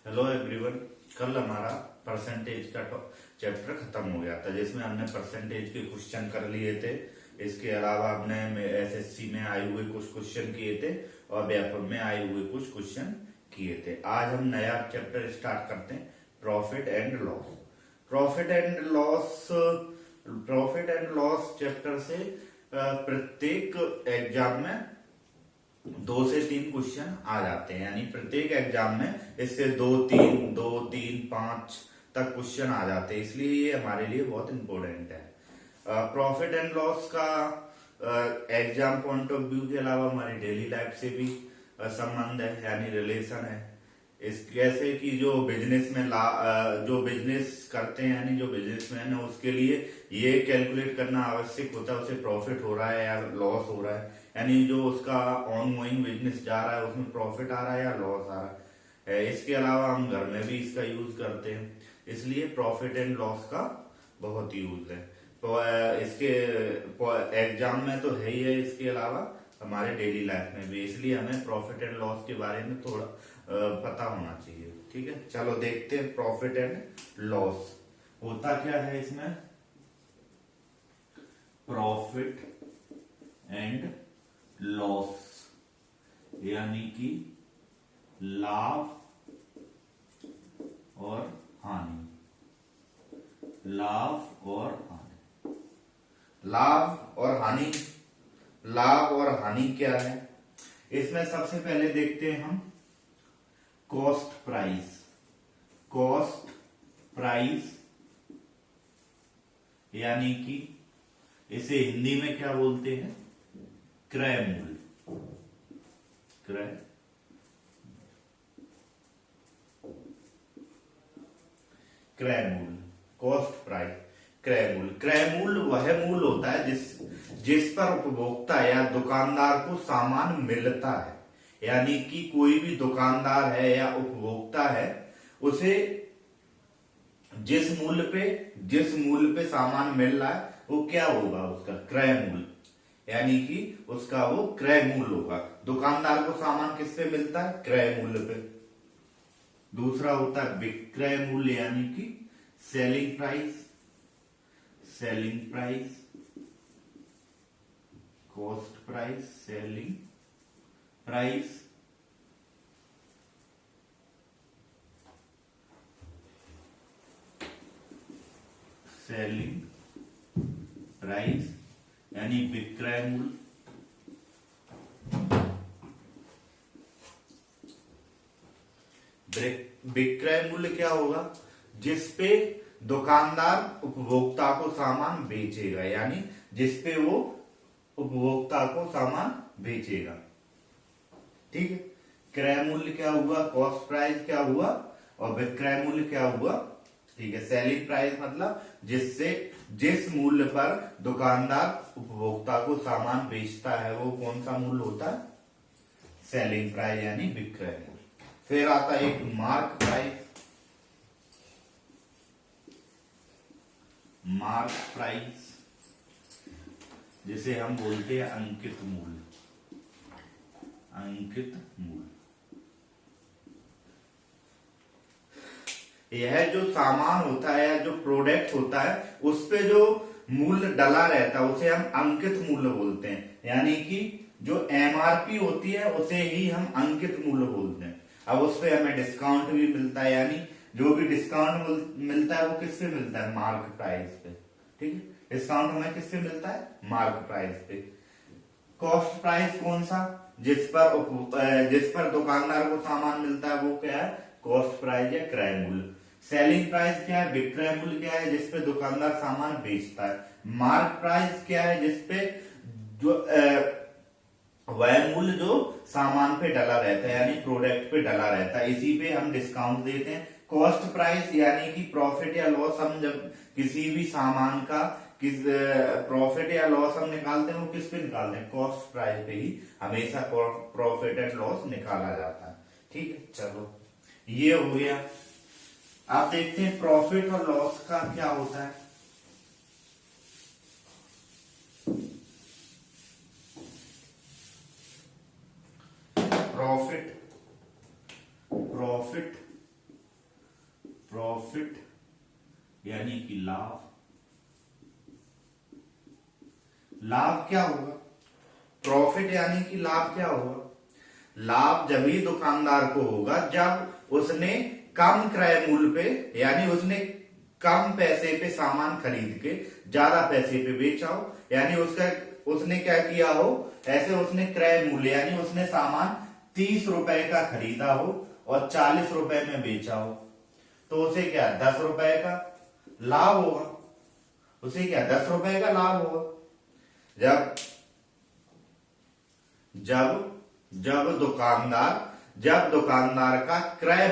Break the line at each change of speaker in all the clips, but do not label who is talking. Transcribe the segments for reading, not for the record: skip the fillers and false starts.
Hello everyone. कल हमारा percentage का चैप्टर खत्म हो गया था, जिसमें हमने परसेंटेज के क्वेश्चन कर लिए थे। इसके अलावा हमने एसएससी में आए हुए कुछ क्वेश्चन किए थे और व्यापक में आए हुए कुछ क्वेश्चन किए थे। आज हम नया चैप्टर स्टार्ट करते हैं, profit and loss. Profit and loss chapter से प्रत्येक एग्जाम में 2 से 3 क्वेश्चन आ जाते हैं, यानी प्रत्येक एग्जाम में इससे 2, 3, 5 तक क्वेश्चन आ जाते हैं, इसलिए ये हमारे लिए बहुत इंपॉर्टेंट है। प्रॉफिट एंड लॉस का एग्जाम पॉइंट ऑफ व्यू के अलावा हमारी डेली लाइफ से भी संबंध है, यानी रिलेशन है। इस कैसे कि जो बिजनेस में जो बिजनेस करते हैं, यानी जो बिजनेसमैन है, उसके लिए ये कैलकुलेट करना आवश्यक होता है उसे प्रॉफिट हो रहा है या लॉस हो रहा है, यानी जो उसका ऑनगोइंग बिजनेस जा रहा है उसमें प्रॉफिट आ रहा है या लॉस आ रहा है। इसके अलावा हम घर में भी इसका यूज करते हैं, इसलिए प्रॉफिट एंड लॉस का बहुत यूज है। तो इसके एग्जाम में तो है ही है, इसके अलावा हमारे डेली लाइफ में भी, इसलिए हमें प्रॉफिट एंड लॉस के बारे में थोड़ा पता होना चाहिए। ठीक है, चलो देखते हैं प्रॉफिट एंड लॉस होता क्या है। इसमें प्रॉफिट एंड लॉस यानी कि लाभ और हानि। लाभ और हानि। लाभ और हानि क्या है? इसमें सबसे पहले देखते हैं हम कॉस्ट प्राइस यानी कि इसे हिंदी में क्या बोलते हैं? क्रय मूल्य। कॉस्ट प्राइस, क्रय मूल्य वह मूल्य होता है जिस पर उपभोक्ता या दुकानदार को सामान मिलता है, यानी कि कोई भी दुकानदार है या उपभोक्ता है, उसे जिस मूल्य पे सामान मिल रहा है वो क्या होगा? उसका क्रय मूल्य, यानी कि उसका वो क्रय मूल्य होगा। दुकानदार को सामान किस पे मिलता है? क्रय मूल्य पे। दूसरा होता है विक्रय मूल्य, यानी कि selling price, cost price, selling price. यानी विक्रय मूल्य। विक्रय मूल्य क्या होगा? जिस पे दुकानदार उपभोक्ता को सामान बेचेगा, यानी जिस पे वो उपभोक्ता को सामान बेचेगा। ठीक है, क्रय मूल्य क्या हुआ? कॉस्ट प्राइस क्या हुआ? और विक्रय मूल्य क्या हुआ? ठीक है, सेलिंग प्राइस मतलब जिस मूल्य पर दुकानदार उपभोक्ता को सामान बेचता है वो कौन सा मूल्य होता है? सेलिंग प्राइस यानी विक्रय मूल्य। फिर आता है एक मार्क प्राइस, जिसे हम बोलते हैं अंकित मूल्य। यह जो सामान होता है या जो प्रोडक्ट होता है उस पे जो मूल्य डला रहता है उसे हम अंकित मूल्य बोलते हैं, यानी कि जो एमआरपी होती है उसे ही हम अंकित मूल्य बोलते हैं। अब उस पे हमें डिस्काउंट भी मिलता है, यानी जो भी डिस्काउंट मिलता है वो किससे मिलता है? मार्क प्राइस पे। ठीक है, डिस्काउंट हमें किससे मिलता है? मार्क प्राइस पे। कॉस्ट प्राइस कौन सा? जिस पर दुकानदार को सामान मिलता है वो क्या है? कॉस्ट प्राइस या क्रय मूल्य। सेलिंग प्राइस क्या है? विक्रय मूल्य क्या है? जिस पे दुकानदार सामान बेचता है। मार्क प्राइस क्या है? जिसपे जो वह मूल्य जो सामान पे डला रहता है, यानी प्रोडक्ट पे डला रहता है, इसी पे हम डिस्काउंट देते हैं। कॉस्ट प्राइस यानी कि प्रॉफिट या लॉस, हम जब किसी भी सामान का प्रॉफिट या लॉस हम निकालते हैं वो किस पे निकालते हैं? कॉस्ट प्राइस पे ही हमेशा प्रॉफिट एंड लॉस निकाला जाता है। ठीक है, चलो ये हो गया। आप देखते हैं प्रॉफिट और लॉस का क्या होता है। प्रॉफिट प्रॉफिट यानी कि लाभ। लाभ क्या होगा? प्रॉफिट यानी कि लाभ क्या होगा? लाभ जब ही दुकानदार को होगा जब उसने कम क्रय मूल्य पे यानी उसने कम पैसे पे सामान खरीद के ज्यादा पैसे पे बेचा हो, यानी उसने क्या किया हो, ऐसे उसने क्रय मूल्य यानी उसने सामान 30 रुपए का खरीदा हो और 40 रुपए में बेचा हो, तो उसे क्या 10 रुपए का लाभ होगा। उसे क्या 10 रुपए का लाभ होगा। जब जब जब दुकानदार का क्रय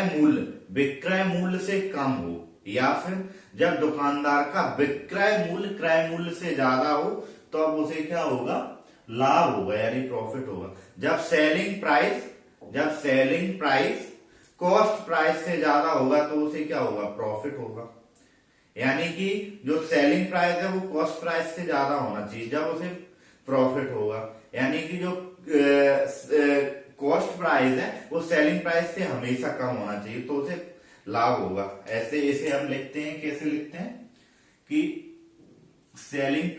मूल्य विक्रय मूल्य से कम हो, या फिर जब दुकानदार का विक्रय मूल्य क्रय मूल्य से ज्यादा हो, तो अब उसे क्या होगा? लाभ होगा यानी प्रॉफिट होगा। जब सेलिंग प्राइस कॉस्ट प्राइस से ज्यादा होगा तो उसे क्या होगा? प्रॉफिट होगा। यानी कि जो सेलिंग प्राइस है वो कॉस्ट प्राइस से ज्यादा होना चाहिए, जब उसे प्रॉफिट होगा। यानी कि जो कॉस्ट प्राइस है वो सेलिंग प्राइस से हमेशा कम होना चाहिए, तो उसे लाभ होगा। ऐसे इसे हम लिखते हैं, कैसे लिखते हैं कि सेलिंग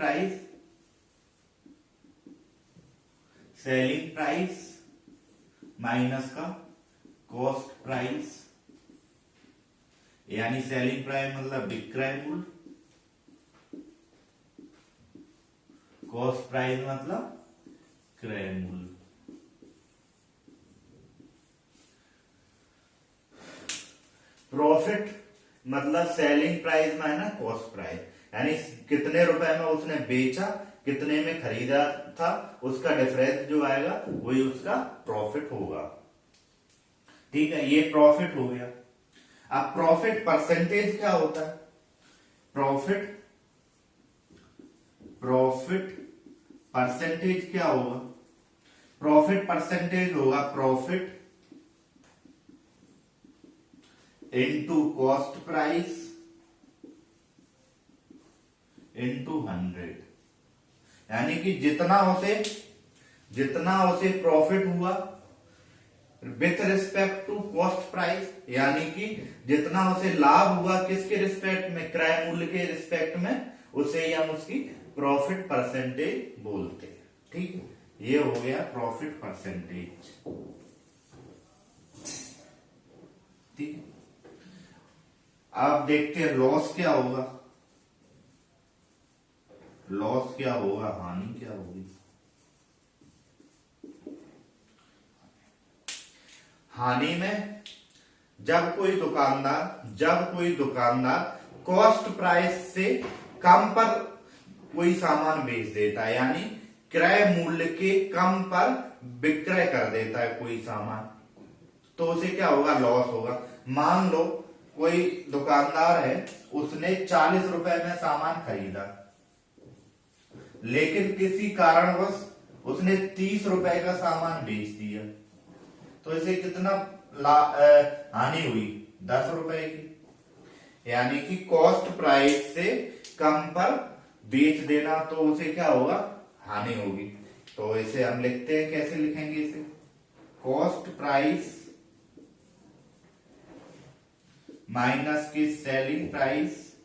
प्राइस माइनस का कॉस्ट प्राइस, यानी सेलिंग प्राइस मतलब विक्रय मूल्य, कॉस्ट प्राइस मतलब क्रय मूल्य। प्रॉफिट मतलब selling price minus cost price, यानी कितने रुपए में उसने बेचा, कितने में खरीदा था, उसका डिफरेंस जो आएगा वही उसका प्रॉफिट होगा। ठीक है, ये प्रॉफिट हो गया। अब प्रॉफिट परसेंटेज क्या होता है? प्रॉफिट परसेंटेज क्या होगा? प्रॉफिट परसेंटेज होगा profit into cost price into 100, यानी कि जितना उसे प्रॉफिट हुआ with respect to cost price, यानी कि जितना उसे लाभ हुआ किसके रिस्पेक्ट में? क्रय मूल्य के रिस्पेक्ट में, उसे ही हम उसकी प्रॉफिट परसेंटेज बोलते हैं। ठीक है, ये हो गया प्रॉफिट परसेंटेज। ठीक है, अब देखते हैं लॉस क्या होगा। लॉस क्या होगा? हानि क्या होगी? हानि में जब कोई दुकानदार कॉस्ट प्राइस से कम पर कोई सामान बेच देता है, यानी क्रय मूल्य के कम पर विक्रय कर देता है कोई सामान, तो उसे क्या होगा? लॉस होगा। मान लो कोई दुकानदार है, उसने 40 रुपए में सामान खरीदा, लेकिन किसी कारणवश उसने 30 रुपए का सामान बेच दिया, तो इसे कितना हानि हुई? 10 रुपए की। यानी कि कॉस्ट प्राइस से कम पर बेच देना, तो उसे क्या होगा? हानि होगी। तो इसे हम लिखते हैं, कैसे लिखेंगे इसे? कॉस्ट प्राइस माइनस की सेलिंग प्राइस,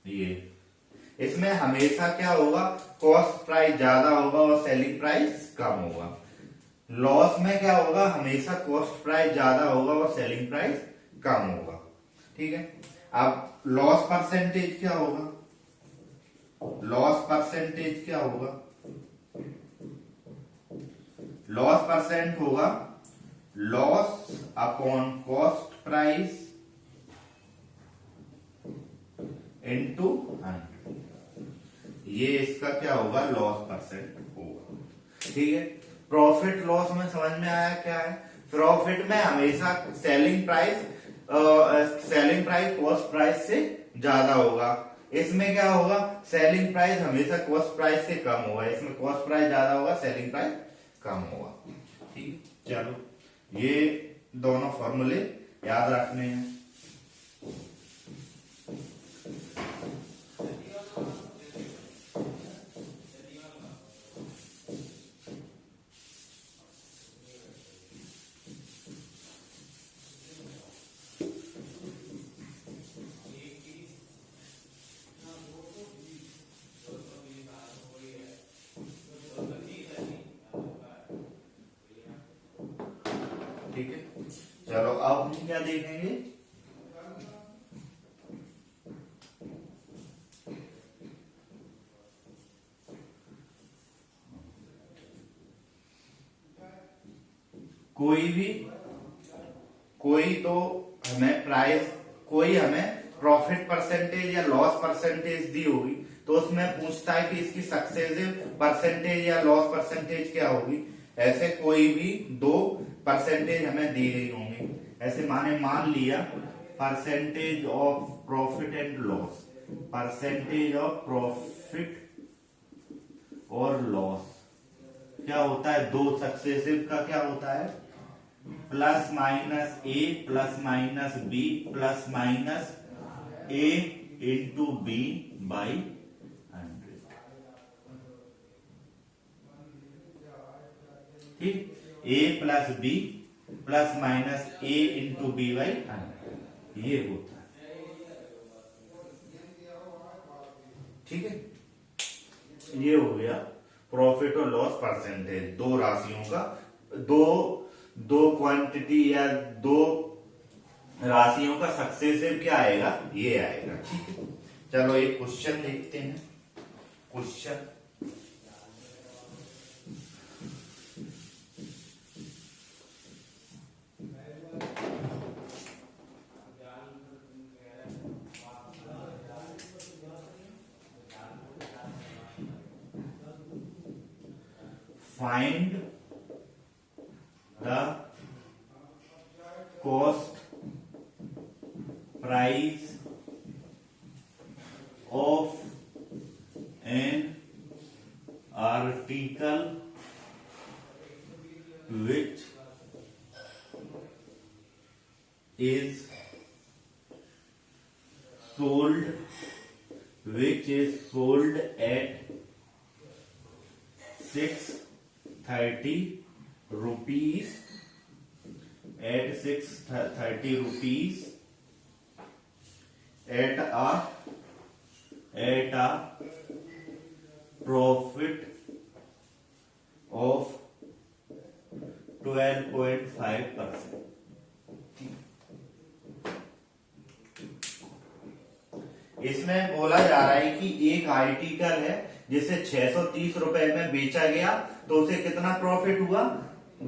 ये इसमें हमेशा क्या होगा? कॉस्ट प्राइस ज्यादा होगा और सेलिंग प्राइस कम होगा। लॉस में क्या होगा? हमेशा कॉस्ट प्राइस ज्यादा होगा और सेलिंग प्राइस कम होगा। ठीक है, अब लॉस परसेंटेज क्या होगा? लॉस परसेंटेज क्या होगा? लॉस परसेंट होगा loss upon cost price into 100, ये इसका क्या होगा? लॉस परसेंट होगा। ठीक है, प्रॉफिट लॉस में समझ में आया क्या है? प्रॉफिट में हमेशा सेलिंग प्राइस कॉस्ट प्राइस से ज्यादा होगा। इसमें क्या होगा? सेलिंग प्राइस हमेशा कॉस्ट प्राइस से कम होगा, इसमें कॉस्ट प्राइस ज्यादा होगा, सेलिंग प्राइस कम होगा। ठीक, चलो ये दोनों फॉर्मूले याद रखने हैं। ठीक है, चलो अब हम क्या देखेंगे, कोई तो हमें प्राइस, कोई हमें प्रॉफिट परसेंटेज या लॉस परसेंटेज दी होगी, तो उसमें पूछता है कि इसकी सक्सेसिव परसेंटेज या लॉस परसेंटेज क्या होगी। ऐसे कोई भी दो परसेंटेज हमें दी गई होंगी। ऐसे मान लिया percentage of profit and loss, percentage of profit और लॉस क्या होता है, दो सक्सेसिव का क्या होता है, plus minus a plus minus b plus minus a into b by 100। ठीक, a plus b plus minus a into b by 100 ये होता है। ठीक है, ये हो गया प्रॉफिट और लॉस परसेंटेज, दो राशियों का, दो क्वांटिटी या दो राशियों का सक्सेसिव क्या आएगा, ये आएगा। ठीक है, चलो एक क्वेश्चन देखते हैं। Question find the cost price of an article which is sold at 630 rupees, at 630 rupees at a profit of 12.5%। इसमें बोला जा रहा है कि एक आर्टिकल है जिसे 630 रुपए में बेचा गया, तो उसे कितना प्रॉफिट हुआ,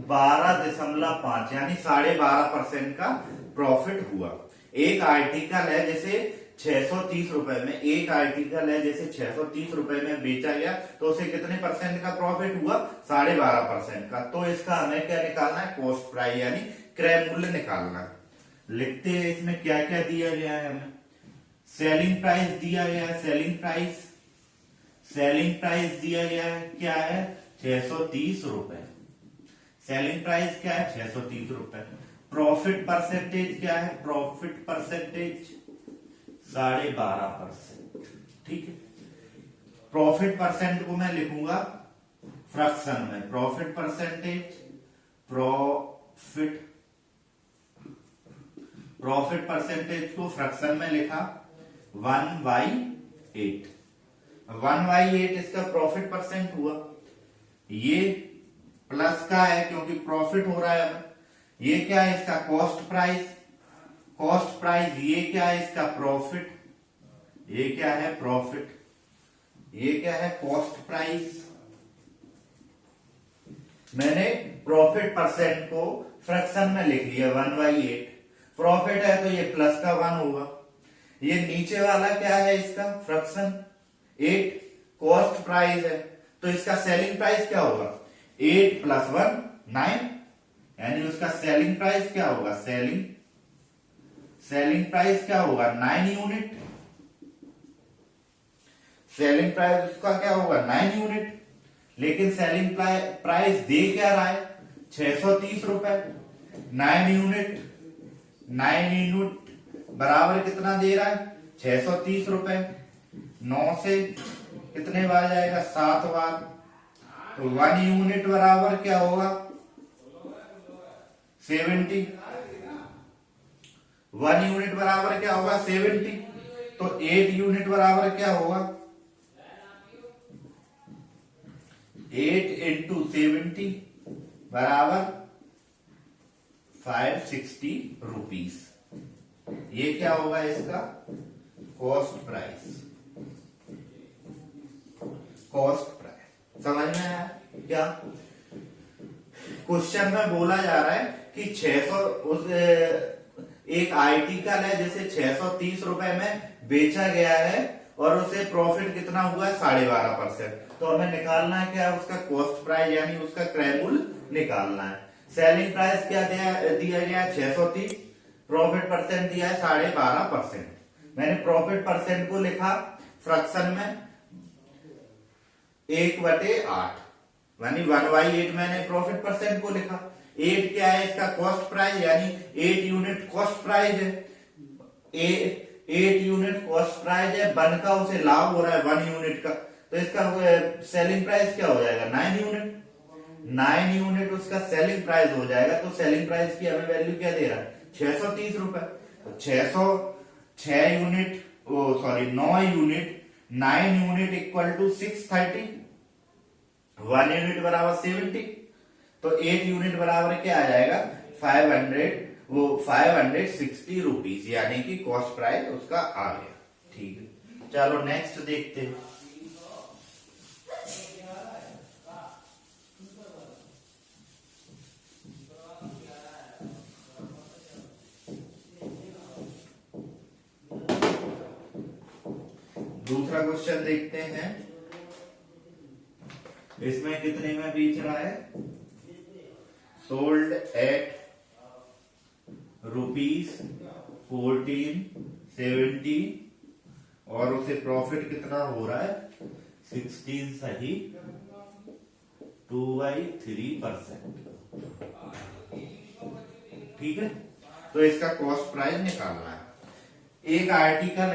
12.5 यानी 12.5% का प्रॉफिट हुआ। एक आर्टिकल है जैसे 630 रुपए में, एक आर्टिकल है जैसे 630 रुपए में बेचा गया, तो उसे कितने परसेंट का प्रॉफिट हुआ, 12.5% का। तो इसका हमें क्या निकालना है, कॉस्ट प्राइस यानी क्रय मूल्य निकालना है। लिखते हैं इसमें क्या क्या दिया गया है हमें। सेलिंग प्राइस दिया गया है, सेलिंग प्राइस दिया गया है, क्या है, 630 रुपए। सेलिंग प्राइस क्या है, 630 रुपए। प्रॉफिट परसेंटेज क्या है, प्रॉफिट परसेंटेज 12.5%। ठीक है, प्रॉफिट परसेंट को मैं लिखूंगा फ्रैक्शन में, प्रॉफिट परसेंटेज, प्रॉफिट परसेंटेज को फ्रैक्शन में लिखा 1/8। 1/8 इसका प्रॉफिट परसेंट हुआ। ये प्लस का है क्योंकि प्रॉफिट हो रहा है हमें। ये क्या है, इसका कॉस्ट प्राइस, कॉस्ट प्राइस। ये क्या है, इसका प्रॉफिट। ये क्या है, प्रॉफिट। ये क्या है, कॉस्ट प्राइस। मैंने प्रॉफिट परसेंट को फ्रैक्शन में लिख लिया 1/8। प्रॉफिट है तो ये प्लस का 1 होगा। ये नीचे वाला क्या है, इसका फ्रैक्शन 8। कॉस्ट प्राइस है तो इसका सेलिंग प्राइस क्या होगा, 8 + 1 9, यानी उसका सेलिंग प्राइस क्या होगा, सेलिंग प्राइस क्या होगा, 9 यूनिट। सेलिंग प्राइस उसका क्या होगा, 9 यूनिट। लेकिन सेलिंग प्राइस दे क्या रहा है, 630 रुपए। 9 यूनिट, 9 यूनिट बराबर कितना दे रहा है, 630 रुपए। 9 से कितने बार जाएगा, 7 बार। तो 1 यूनिट बराबर क्या होगा, 70। 1 यूनिट बराबर क्या होगा, 70। तो 8 यूनिट बराबर क्या होगा, 8 × 70 बराबर 560 रुपीज। ये क्या होगा इसका कॉस्ट प्राइस। कॉस्ट प्राइस समझ में आया क्या? क्वेश्चन में बोला जा रहा है कि 600 उस एक आर्टिकल है जिसे 630 रुपए में बेचा गया है और उसे प्रॉफिट कितना हुआ है 12.5%। तो हमें निकालना है क्या उसका कॉस्ट प्राइस यानी उसका क्रय मूल्य निकालना है। सेलिंग प्राइस क्या दिया गया है 630, प्रॉफिट परसेंट दिया है 12.5%। मैंने प्रॉफिट परसेंट को लिखा फ्रैक्शन में 1/8 यानी 1/8 मैंने प्रॉफिट परसेंट को लिखा। 8 क्या है इसका कॉस्ट प्राइस यानी 8 यूनिट कॉस्ट प्राइस है। 8 यूनिट कॉस्ट प्राइस है, 1 का उसे लाभ हो रहा है 1 यूनिट का, तो इसका सेलिंग प्राइस क्या हो जाएगा 9 यूनिट। 9 यूनिट उसका सेलिंग प्राइस हो जाएगा। तो सेलिंग प्राइस की हमें वैल्यू क्या दे रहा है 630 रुपए। तो 6 unit 9 unit 9 unit equal to 630, 1 unit बराबर 70। तो 8 यूनिट बराबर क्या आ जाएगा 560 रुपीज यानी कि कॉस्ट प्राइस उसका आ गया। ठीक है, चलो नेक्स्ट देखते हैं। दूसरा क्वेश्चन देखते हैं। इसमें कितने में बेच रहा है सोल्ड एट ₹1470 और उसे प्रॉफिट कितना हो रहा है 16 सही 2/3%। ठीक है, तो इसका कॉस्ट प्राइस निकालना है। एक आर्टिकल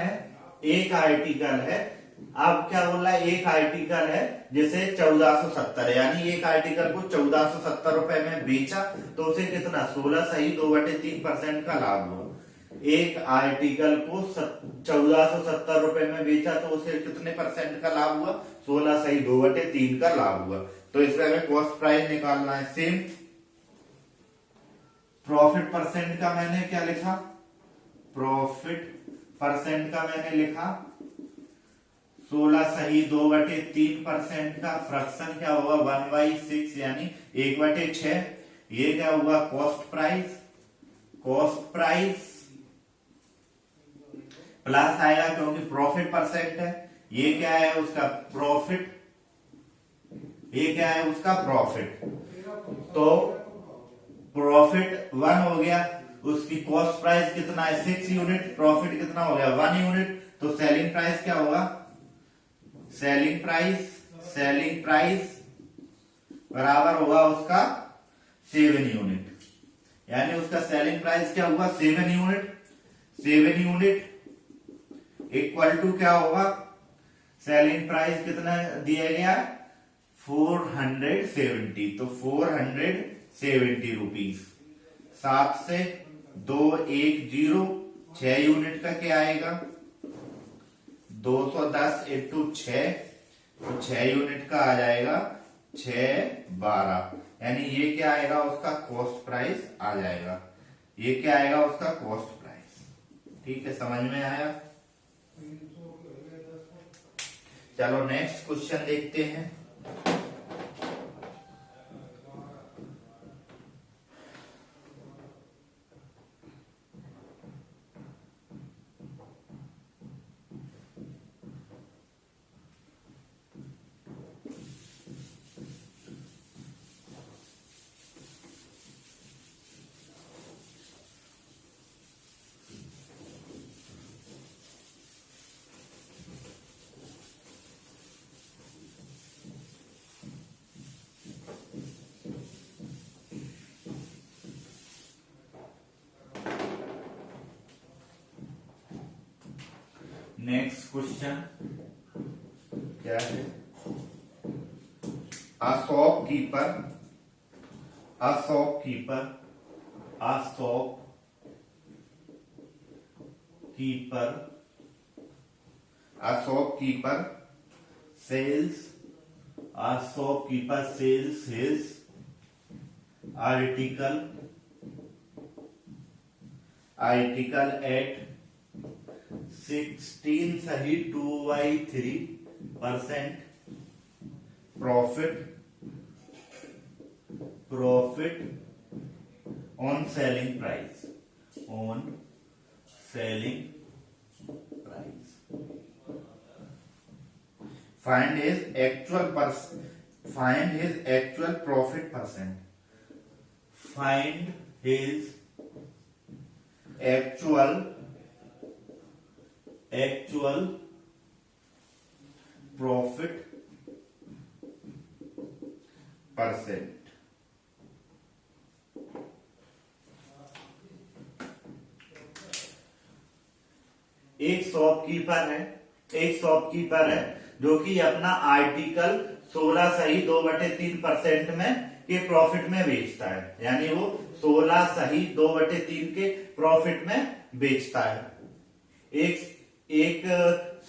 है अब क्या बोल रहा है एक आर्टिकल है जिसे 1470 यानी एक आर्टिकल को 1470 रुपए में बेचा तो उसे कितना 16 सही 2/3% का लाभ हुआ। एक आर्टिकल को 1470 रुपए में बेचा तो उसे कितने परसेंट का लाभ हुआ 16 सही 2/3 का लाभ हुआ। तो इसमें हमें कॉस्ट प्राइस निकालना है। सेम प्रॉफिट परसेंट का मैंने क्या लिखा प्रॉफिट परसेंट का मैंने लिखा 16 सही 2/3% का फ्रैक्शन क्या होगा 1/6 यानी 1/6। ये क्या हुआ कॉस्ट प्राइस प्लस आएगा क्योंकि प्रॉफिट परसेंट है। ये क्या है उसका प्रॉफिट, ये क्या है उसका प्रॉफिट। तो प्रॉफिट 1 हो गया, उसकी कॉस्ट प्राइस कितना है 6 यूनिट, प्रॉफिट कितना हो गया 1 यूनिट। तो सेलिंग प्राइस क्या होगा सेलिंग प्राइस बराबर होगा उसका 7 यूनिट यानी उसका सेलिंग प्राइस क्या हुआ 7 यूनिट इक्वल टू क्या होगा सेलिंग प्राइस कितना दिया गया 470। तो 470 रुपीज 7 से 210 6 यूनिट का क्या आएगा 210 इंटू 6 तो 6 यूनिट का आ जाएगा 612 यानी ये क्या आएगा उसका कॉस्ट प्राइस आ जाएगा। ये क्या आएगा उसका कॉस्ट प्राइस। ठीक है, समझ में आया। चलो नेक्स्ट क्वेश्चन देखते हैं। नेक्स्ट क्वेश्चन क्या है A shopkeeper sells his article article at 16 सही 2/3% profit on selling price find his actual profit percent find his actual profit percent। एक शॉपकीपर है जो कि अपना आर्टिकल 16 सही 2/3% में के प्रॉफिट में बेचता है, यानी वो 16 सही 2/3 के प्रॉफिट में बेचता है। एक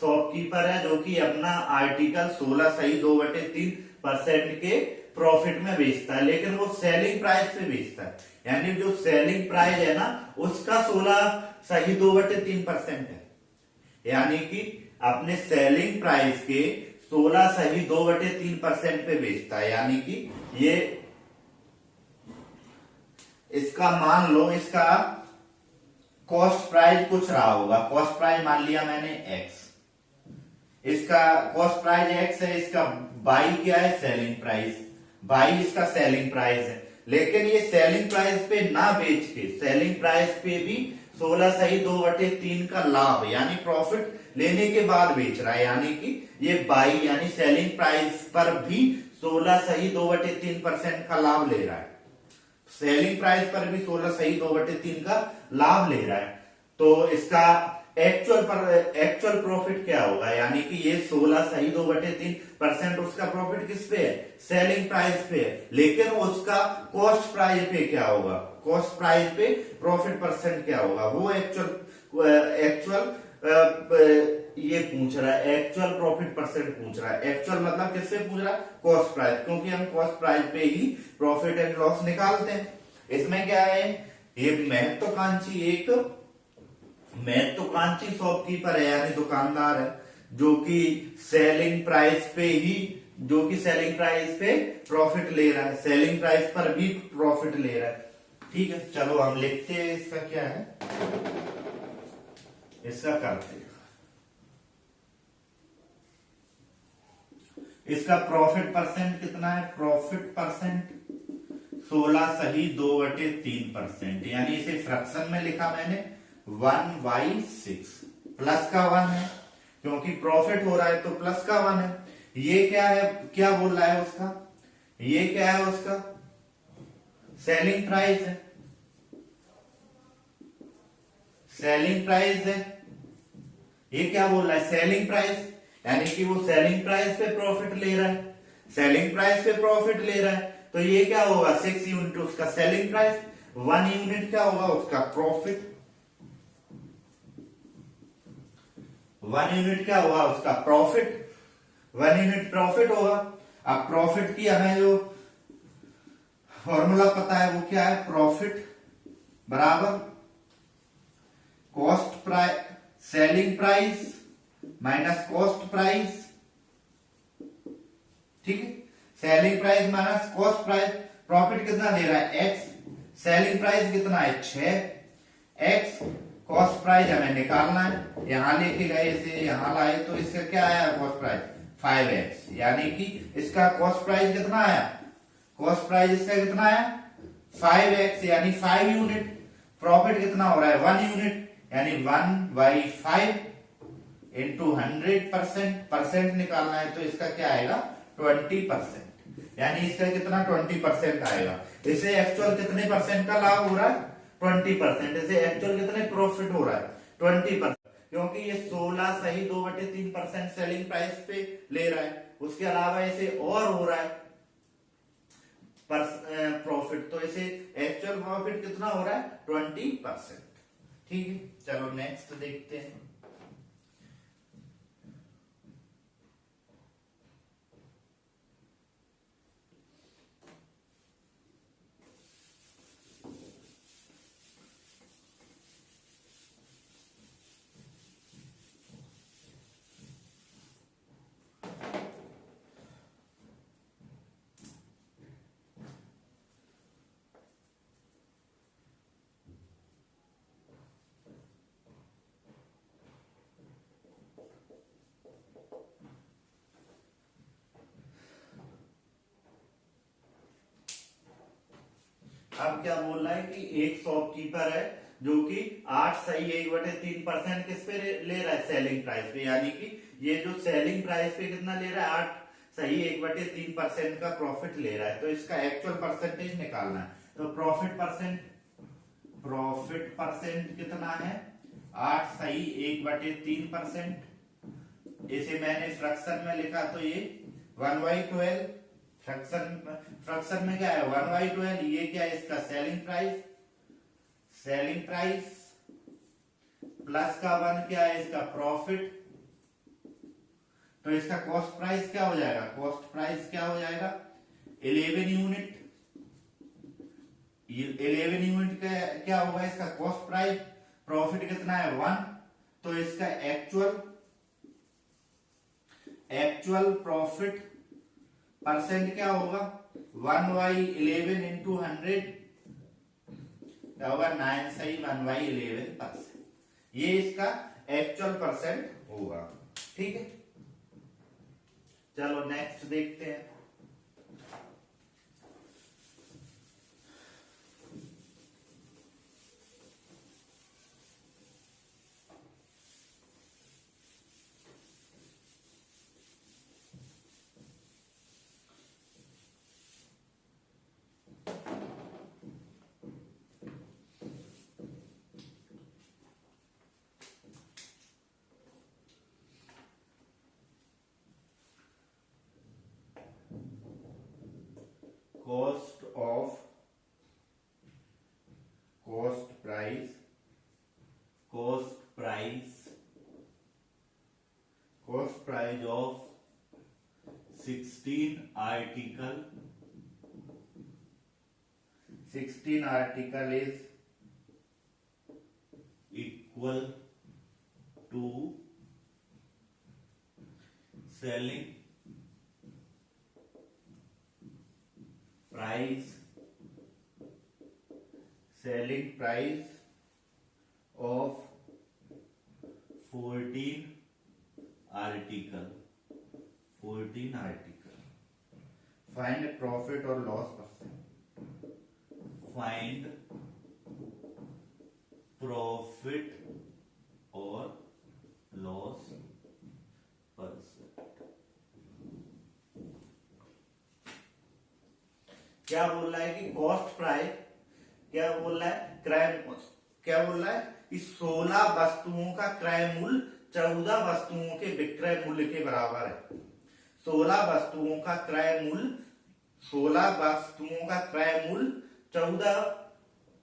शॉपकीपर है जो कि अपना आर्टिकल 16 सही 2/3% के प्रॉफिट में बेचता है, लेकिन वो सेलिंग प्राइस पे बेचता है, यानी जो सेलिंग प्राइस है ना उसका 16 सही 2/3% है, यानी कि अपने सेलिंग प्राइस के 16 सही 2/3% पे बेचता है। यानी कि ये इसका मान लो इसका कॉस्ट प्राइस कुछ रहा होगा, कॉस्ट प्राइस मान लिया मैंने एक्स, इसका कॉस्ट प्राइस एक्स है, इसका बाई क्या है सेलिंग प्राइस, बाई इसका सेलिंग प्राइस है, लेकिन ये सेलिंग प्राइस पे ना बेच के सेलिंग प्राइस पे भी 16 सही 2/3 का लाभ यानी प्रॉफिट लेने के बाद बेच रहा है, यानी कि ये बाई यानी सेलिंग प्राइस पर भी 16 सही 2/3% का लाभ ले रहा है, सेलिंग प्राइस पर भी 16 सही 2/3 का लाभ ले रहा है। तो इसका एक्चुअल प्रॉफिट क्या होगा, यानी कि ये 16 सही 2/3% उसका प्रॉफिट किस पे है, सेलिंग प्राइस पे है, लेकिन उसका कॉस्ट प्राइस पे क्या होगा, कॉस्ट प्राइस पे प्रॉफिट परसेंट क्या होगा, वो एक्चुअल ये पूछ रहा है, एक्चुअल प्रॉफिट परसेंट पूछ रहा है। एक्चुअल मतलब किससे पूछ रहा है, कॉस्ट प्राइस, क्योंकि हम कॉस्ट प्राइस पे ही प्रॉफिट एंड लॉस निकालते हैं। इसमें क्या है, ये महत्वाकांक्षी शॉपकीपर है यानी दुकानदार है जो कि सेलिंग प्राइस पे प्रॉफिट ले रहा है, सेलिंग प्राइस पर भी प्रॉफिट ले रहा है। ठीक है, चलो हम लिखते हैं इसका क्या है, इसका करते हैं। इसका प्रॉफिट परसेंट कितना है, प्रॉफिट परसेंट 16 सही 2/3%, यानी इसे फ्रैक्शन में लिखा मैंने 1/6, प्लस का 1 है क्योंकि प्रॉफिट हो रहा है तो प्लस का 1 है। ये क्या है, क्या बोल रहा है उसका, ये क्या है उसका सेलिंग प्राइस है, सेलिंग प्राइस है, ये क्या बोल रहा है सेलिंग प्राइस, यानी कि वो सेलिंग प्राइस पे प्रॉफिट ले रहा है, सेलिंग प्राइस पे प्रॉफिट ले रहा है, तो ये क्या होगा 6 यूनिट उसका सेलिंग प्राइस, 1 यूनिट क्या होगा उसका प्रॉफिट, 1 यूनिट क्या होगा उसका प्रॉफिट, 1 यूनिट प्रॉफिट होगा। अब प्रॉफिट की हमें जो फॉर्मूला पता है वो क्या है, प्रॉफिट बराबर cost price selling price minus cost price, ठीक है, selling price minus cost price, profit कितना दे रहा है एक्स, सेलिंग प्राइस कितना है 6 एक्स, कॉस्ट प्राइस हमें निकालना है, यहां लेके गए इसे यहां लाए तो इसका क्या आया कॉस्ट प्राइस 5x, यानी कि इसका कॉस्ट प्राइस कितना आया, कॉस्ट प्राइस इसका कितना आया 5x यानी 5 यूनिट, प्रॉफिट कितना हो रहा है 1 यूनिट यानी 1/5 इंटू 100%, परसेंट निकालना है तो इसका क्या आएगा 20%, यानी इसका कितना 20% आएगा। इसे एक्चुअल कितने परसेंट का लाभ हो रहा है 20%, इसे एक्चुअल कितने प्रॉफिट हो रहा है 20%, क्योंकि ये 16 सही 2/3% सेलिंग प्राइस पे ले रहा है, उसके अलावा इसे और हो रहा है प्रॉफिट, तो इसे एक्चुअल प्रॉफिट कितना हो रहा है 20%। ठीक है, चलो नेक्स्ट देखते हैं। अब क्या बोल रहा है कि एक शॉपकीपर है जो कि 8 सही 1/3% किस पे ले रहा है, सेलिंग प्राइस पे, यानी कि ये जो सेलिंग प्राइस पे कितना ले रहा है, 8 सही 1/3% का प्रॉफिट ले रहा है। तो इसका एक्चुअल परसेंटेज निकालना है। तो प्रॉफिट परसेंट कितना है, 8 सही 1/3%। इसे मैंने फ्रैक्शन में लिखा तो ये 1/12। फ्रैक्शन में क्या है, 1/12। ये क्या है, इसका सेलिंग प्राइस प्लस का 1 क्या है, इसका प्रॉफिट। तो इसका कॉस्ट प्राइस क्या हो जाएगा, 11 यूनिट। 11 यूनिट का क्या होगा, इसका कॉस्ट प्राइस। प्रॉफिट कितना है, 1। तो इसका एक्चुअल प्रॉफिट परसेंट क्या होगा, 1/11 इंटू 100 क्या होगा, 9 सही 1/11%। ये इसका एक्चुअल परसेंट होगा। ठीक है, चलो नेक्स्ट देखते हैं। cost price of 16 article is equal to selling price of 14 article। Find profit or loss percent। Find profit or loss percent। क्या बोल रहा है कि कॉस्ट प्राइस, क्या बोल रहा है, क्रय, क्या बोल रहा है कि 16 वस्तुओं का क्रय मूल्य 14 वस्तुओं के विक्रय मूल्य के बराबर है। 16 वस्तुओं का क्रय मूल्य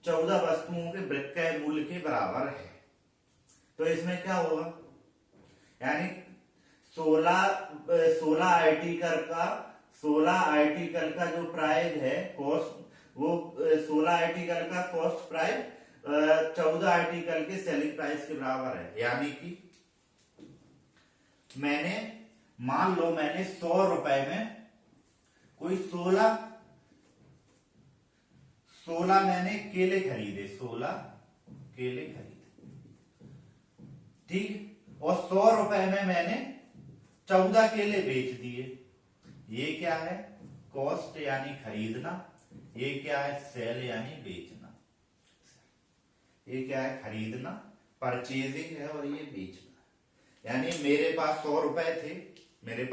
14 वस्तुओं के विक्रय मूल्य के बराबर है। तो इसमें क्या होगा, यानी 16 आर्टिकल का जो प्राइस है कॉस्ट, वो 16 आर्टिकल का कॉस्ट प्राइस 14 आर्टिकल के सेलिंग प्राइस के बराबर है। यानी कि मैंने, मान लो मैंने 100 रुपए में कोई 16 मैंने केले खरीदे, 16 केले खरीदे, ठीक। और 100 रुपए में मैंने 14 केले बेच दिए। ये क्या है, कॉस्ट यानी खरीदना। ये क्या है, सेल यानी बेचना। ये क्या है, खरीदना, परचेजिंग है, और ये बेचना। यानी मेरे पास 100 रुपए थे, मैंने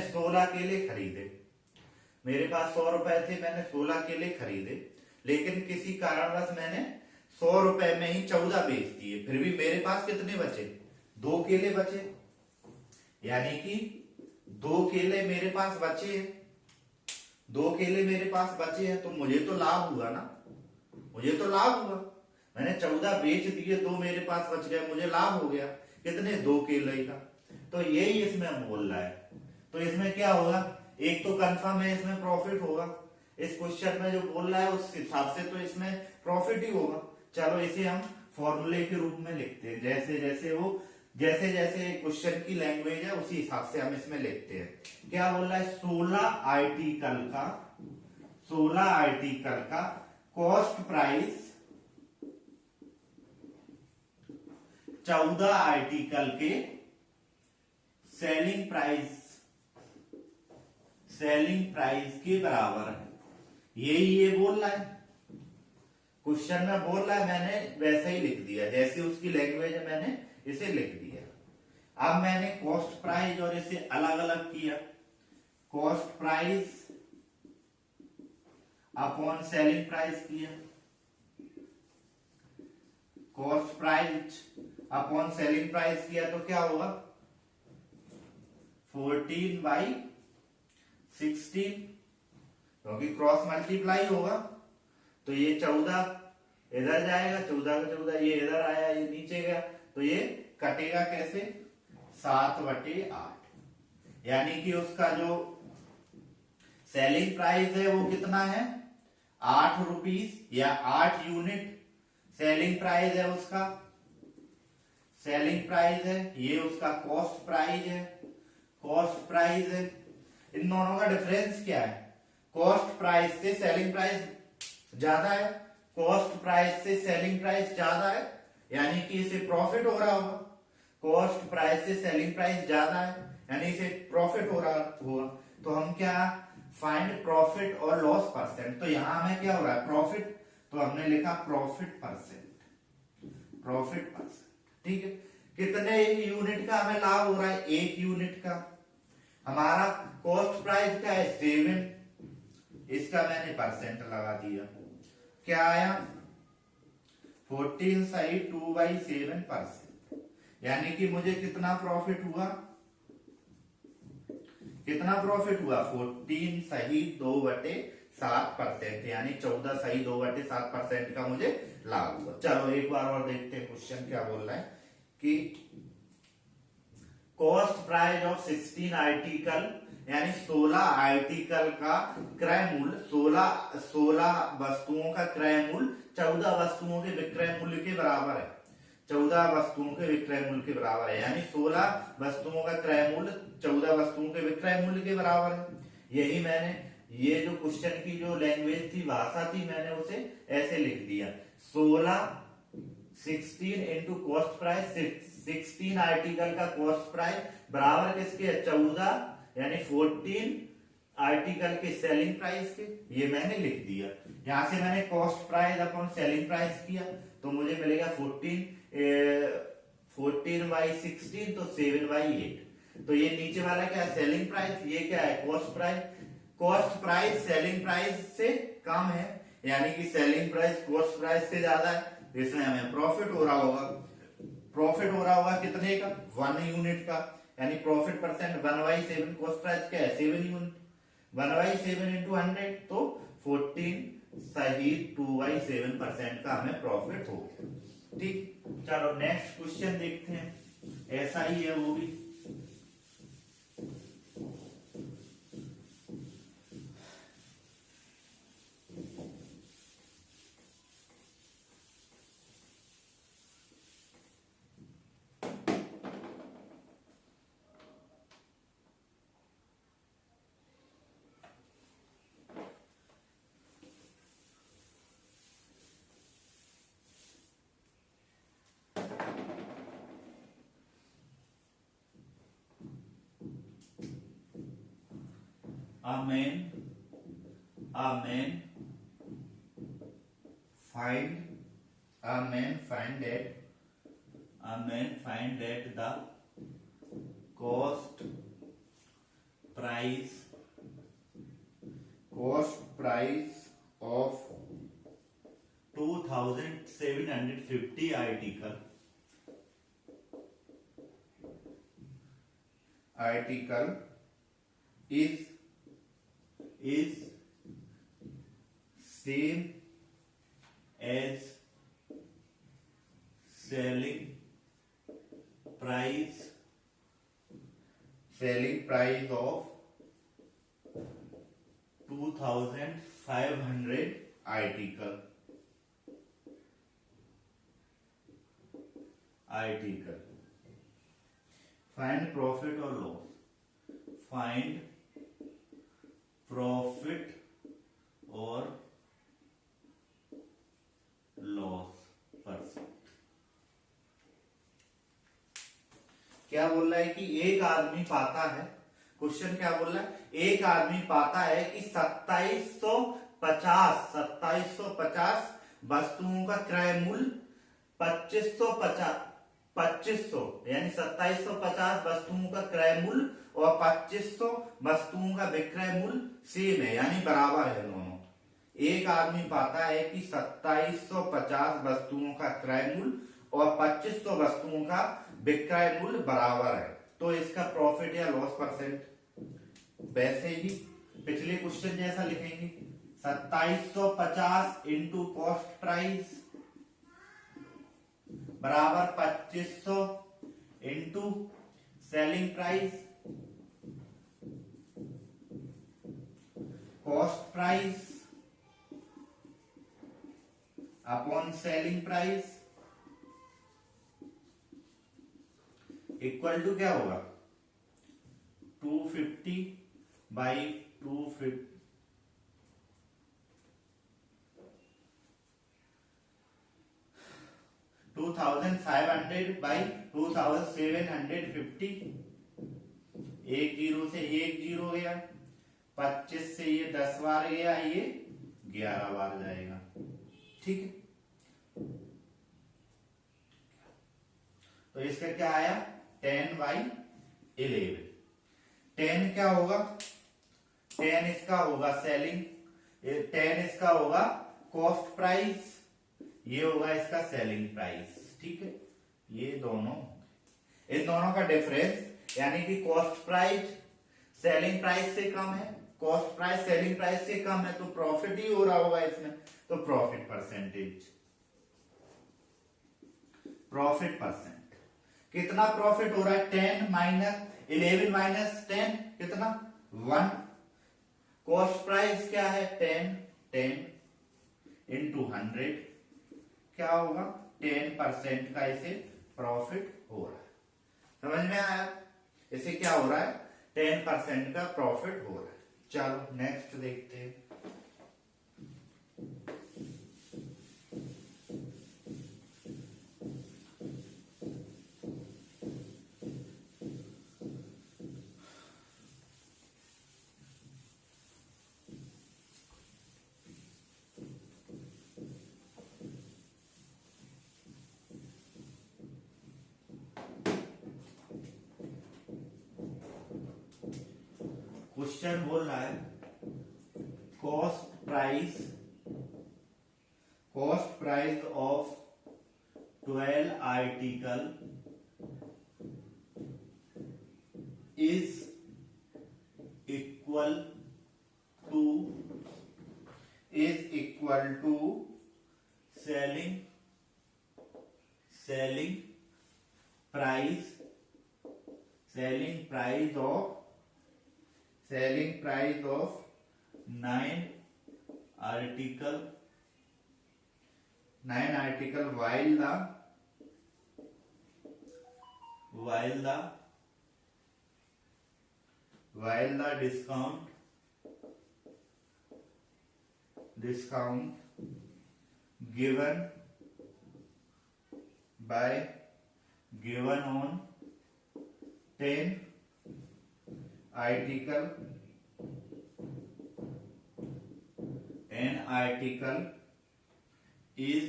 16 केले खरीदे। लेकिन किसी कारणवश मैंने 100 रुपए में ही 14 बेच दिए। फिर भी मेरे पास कितने बचे, 2 केले बचे। यानी कि 2 केले मेरे पास बचे हैं, तो मुझे तो लाभ हुआ ना, मैंने 14 बेच दिए, 2 मेरे पास बच गए, मुझे लाभ हो गया। कितने, 2 केले का। तो यही इसमें बोल रहा है। तो इसमें क्या होगा, एक तो कंफर्म है इसमें प्रॉफिट होगा। इस क्वेश्चन में जो बोल रहा है उस हिसाब से तो इसमें प्रॉफिट ही होगा। चलो इसे हम फॉर्मूले के रूप में लिखते हैं, जैसे जैसे क्वेश्चन की लैंग्वेज है उसी हिसाब से हम इसमें लिखते हैं। क्या बोल रहा है, 16 आर्टिकल का कॉस्ट प्राइस 14 आर्टिकल के सेलिंग प्राइस के बराबर है। ये बोल रहा है, क्वेश्चन में बोल रहा है, मैंने वैसे ही लिख दिया, जैसे उसकी लैंग्वेज है मैंने इसे लिख दिया। अब मैंने कॉस्ट प्राइस और इसे अलग अलग किया, cost price upon selling price किया, cost price upon selling price किया तो क्या होगा 14/16, क्योंकि क्रॉस मल्टीप्लाई होगा तो ये 14 इधर जाएगा, 14 का 14 ये इधर आया, ये नीचे गया, तो ये कटेगा कैसे 7/8, यानी कि उसका जो सेलिंग प्राइस है वो कितना है 8 रुपीस या 8 यूनिट सेलिंग प्राइस है उसका, सेलिंग प्राइस है, ये उसका कॉस्ट प्राइस है, कॉस्ट प्राइस है। इन दोनों का डिफरेंस क्या है, कॉस्ट प्राइस से सेलिंग प्राइस ज्यादा है, कॉस्ट प्राइस से सेलिंग प्राइस ज्यादा है, यानी कि इसे प्रॉफिट हो रहा होगा, कॉस्ट प्राइस से सेलिंग प्राइस ज्यादा है यानी इसे प्रॉफिट हो रहा होगा। तो हम क्या फाइंड प्रॉफिट और लॉस परसेंट, तो यहां हमें क्या हो रहा है प्रॉफिट, तो हमने लिखा प्रॉफिट परसेंट, प्रॉफिट परसेंट, ठीक है। कितने यूनिट का हमें लाभ हो रहा है 1 यूनिट का, हमारा कॉस्ट प्राइस क्या है 7, इसका मैंने परसेंट लगा दिया, क्या आया 14 सही 2/7%, यानी कि मुझे कितना प्रॉफिट हुआ, कितना प्रॉफिट हुआ 14 सही 2/7%, यानी 14 सही 2/7% का मुझे लाभ हुआ। चलो एक बार और देखते हैं क्वेश्चन क्या बोल रहा है कि कॉस्ट प्राइस ऑफ 16 आर्टिकल, यानी 16 आर्टिकल का क्रय मूल्य, 16 वस्तुओं का क्रय मूल्य 14 वस्तुओं के विक्रय मूल्य के बराबर है, 14 वस्तुओं के विक्रय मूल्य के बराबर है, यानी 16 वस्तुओं का क्रय मूल्य 14 वस्तुओं के विक्रय मूल्य के बराबर है। यही मैंने ये जो क्वेश्चन की जो लैंग्वेज थी, भाषा थी, मैंने उसे ऐसे लिख दिया 16 इंटू कॉस्ट प्राइस, 16 आर्टिकल का कॉस्ट प्राइस बराबर किसके 14, यानी 14 आर्टिकल के सेलिंग प्राइस के, ये मैंने लिख दिया। यहां से मैंने cost price upon selling price किया तो मुझे मिलेगा 14/16 तो 7/8, तो ये नीचे वाला क्या है सेलिंग प्राइस, ये क्या है cost price, cost price selling price से कम है, यानी कि सेलिंग प्राइस कॉस्ट प्राइस से ज्यादा है, इसमें हमें प्रॉफिट हो रहा होगा, प्रॉफिट हो रहा होगा कितने का 1 यूनिट का, यानी प्रॉफिट परसेंट 1/7, कॉस्ट प्राइस क्या है 7 यूनिट, 1/7 इंटू 100 तो 14 सही 2/7% का हमें प्रॉफिट हो गया। ठीक, चलो नेक्स्ट क्वेश्चन देखते हैं, ऐसा ही है वो भी। A man find that the cost price of 2750 article is same as selling price of 2500 article. Find profit or loss. Find profit or loss percent. क्या बोल रहा है कि एक आदमी पाता है, क्वेश्चन क्या बोल रहा है, एक आदमी पाता है कि 2700 2750 वस्तुओं का क्रय मूल्य 2500 यानी 2750 वस्तुओं का क्रय मूल्य और 2500 वस्तुओं का विक्रय मूल्य सेम है, यानी बराबर है दोनों। एक आदमी पाता है कि 2750 वस्तुओं का क्रय मूल्य और 2500 वस्तुओं का विक्रय मूल्य बराबर है, तो इसका प्रॉफिट या लॉस परसेंट वैसे ही पिछले क्वेश्चन जैसा लिखेंगे। 2750 इंटू कॉस्ट प्राइस बराबर 2500 into selling price, cost price upon selling price equal to क्या होगा 250 बाई 250 2500 बाई 2750। एक जीरो से एक जीरो गया, 25 से ये 10 बार गया, ये 11 बार जाएगा। ठीक है, तो इसका क्या आया 10/11। 10 क्या होगा, 10 इसका होगा सेलिंग, 10 इसका होगा कॉस्ट प्राइस, ये होगा इसका सेलिंग प्राइस। ठीक है, ये दोनों, इन दोनों का डिफरेंस यानी कि कॉस्ट प्राइस सेलिंग प्राइस से कम है, कॉस्ट प्राइस सेलिंग प्राइस से कम है, तो प्रॉफिट ही हो रहा होगा इसमें। तो प्रॉफिट परसेंटेज, प्रॉफिट परसेंट कितना प्रॉफिट हो रहा है 10 माइनस 11 माइनस 10 कितना 1। कॉस्ट प्राइस क्या है 10 इंटू 100 क्या होगा 10% का इसे प्रॉफिट हो रहा है। समझ में आया, इसे क्या हो रहा है 10% का प्रॉफिट हो रहा है। चलो नेक्स्ट देखते हैं। क्वेश्चन बोल रहा है cost price of 12 article is equal to selling price of 9 article while the discount given on 10 article is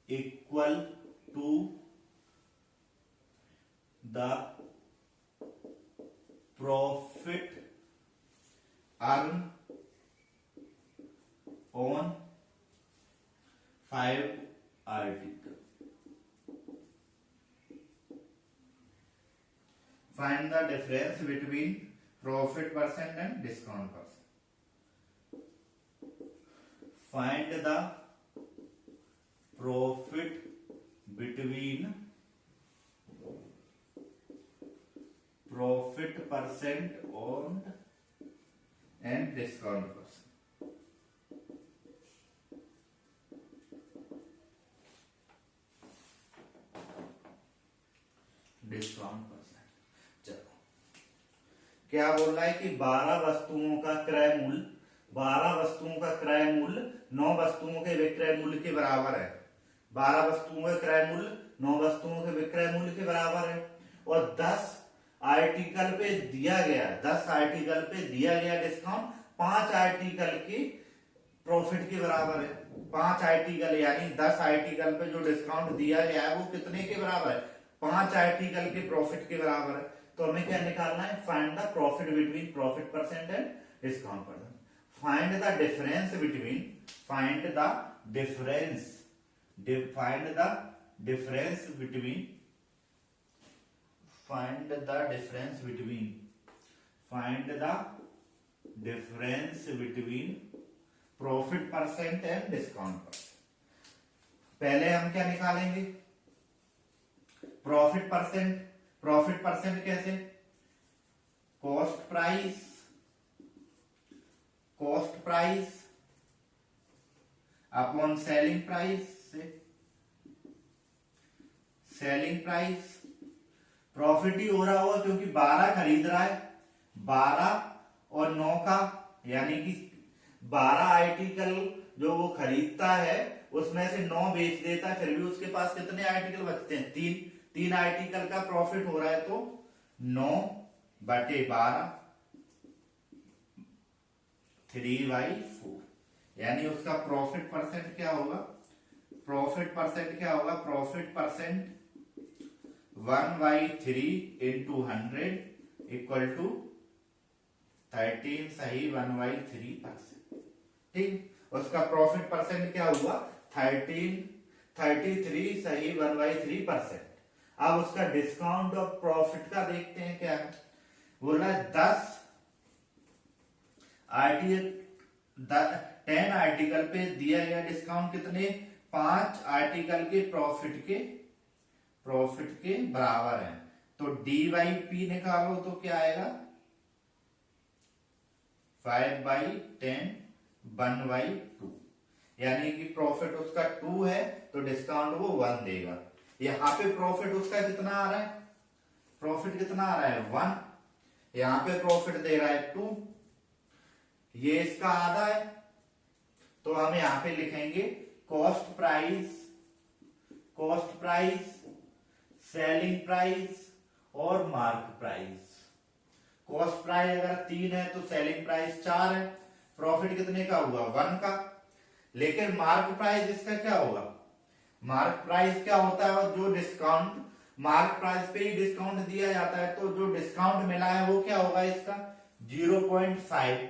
equal to the profit earned on 5 articles. Find the difference between profit percent and discount percent. Find the profit between profit percent and discount percent. Discount percent. चलो क्या बोल रहा है कि 12 वस्तुओं का क्रय मूल्य 9 वस्तुओं के विक्रय मूल्य के बराबर है। 12 वस्तुओं का क्रय मूल्य 9 वस्तुओं के विक्रय मूल्य के बराबर है, और 10 आर्टिकल पे दिया गया डिस्काउंट 5 आर्टिकल के प्रॉफिट के बराबर है। 5 आर्टिकल यानी 10 आर्टिकल पे जो डिस्काउंट दिया गया है वो कितने के बराबर है? 5 आर्टिकल के प्रॉफिट के बराबर है। तो हमें क्या निकालना है? Find the profit between profit percent and discount percent. Find the difference between find the difference find the difference between find the difference between find the difference between profit percent and discount percent। पहले हम क्या निकालेंगे? Profit percent. Profit percent कैसे? Cost price upon selling price से selling price. Profit ही हो रहा होगा क्योंकि 12 खरीद रहा है, 12 और 9 का यानी कि 12 आर्टिकल जो वो खरीदता है उसमें से 9 बेच देता है, फिर भी उसके पास कितने आर्टिकल बचते हैं? 3 आर्टिकल का प्रॉफिट हो रहा है, तो 9/12 3/4 यानी उसका प्रॉफिट परसेंट क्या होगा? Profit percent 1/3 into 100 equal to 13 सही 1/3%। ठीक, उसका प्रॉफिट परसेंट क्या हुआ? 33 सही 1/3%। अब उसका डिस्काउंट ऑफ प्रॉफिट का देखते हैं क्या है। बोला 10 आर्टिकल पे दिया गया डिस्काउंट कितने? 5 आर्टिकल के प्रॉफिट के बराबर है। तो D/P निकालो तो क्या आएगा? 5/10 1/2 यानी कि प्रॉफिट उसका 2 है तो डिस्काउंट वो 1 देगा। यहां पे प्रॉफिट उसका कितना आ रहा है? प्रॉफिट कितना आ रहा है? 1। यहां पे प्रॉफिट दे रहा है 2, ये इसका आधा है। तो हम यहां पे लिखेंगे कॉस्ट प्राइस सेलिंग प्राइस और मार्क प्राइस। कॉस्ट प्राइस अगर 3 है तो सेलिंग प्राइस 4 है, प्रॉफिट कितने का हुआ? 1 का। लेकिन मार्क प्राइस इसका क्या होगा? मार्क प्राइस क्या होता है? जो डिस्काउंट मार्क प्राइस पे ही डिस्काउंट दिया जाता है, तो जो डिस्काउंट मिला है वो क्या होगा? इसका 0.5।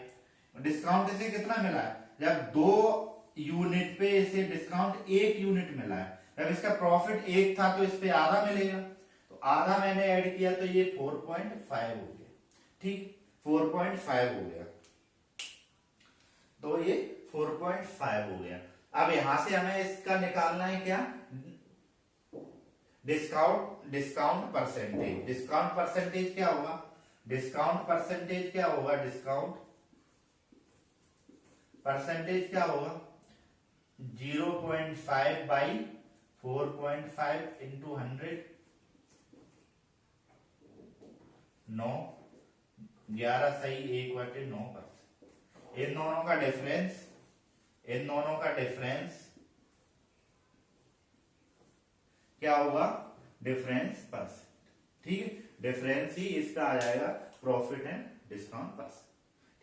डिस्काउंट इसे कितना मिला है? जब 2 यूनिट पे इसे डिस्काउंट 1 यूनिट मिला है, जब इसका प्रॉफिट 1 था तो इस पे आधा मिलेगा, तो आधा मैंने ऐड किया तो ये 4.5 हो गया। ठीक, 4.5 हो गया, तो ये 4.5 हो गया। अब यहां से हमें इसका निकालना है क्या? Discount percentage. डिस्काउंट परसेंटेज क्या होगा? डिस्काउंट परसेंटेज क्या होगा? डिस्काउंट परसेंटेज क्या होगा? 0.5/4.5 इंटू 100 9 11 सही 1/9%। इन दोनों का डिफरेंस क्या होगा? Difference percent. ठीक है, डिफरेंस ही इसका आ जाएगा प्रॉफिट एंड डिस्काउंट परसेंट।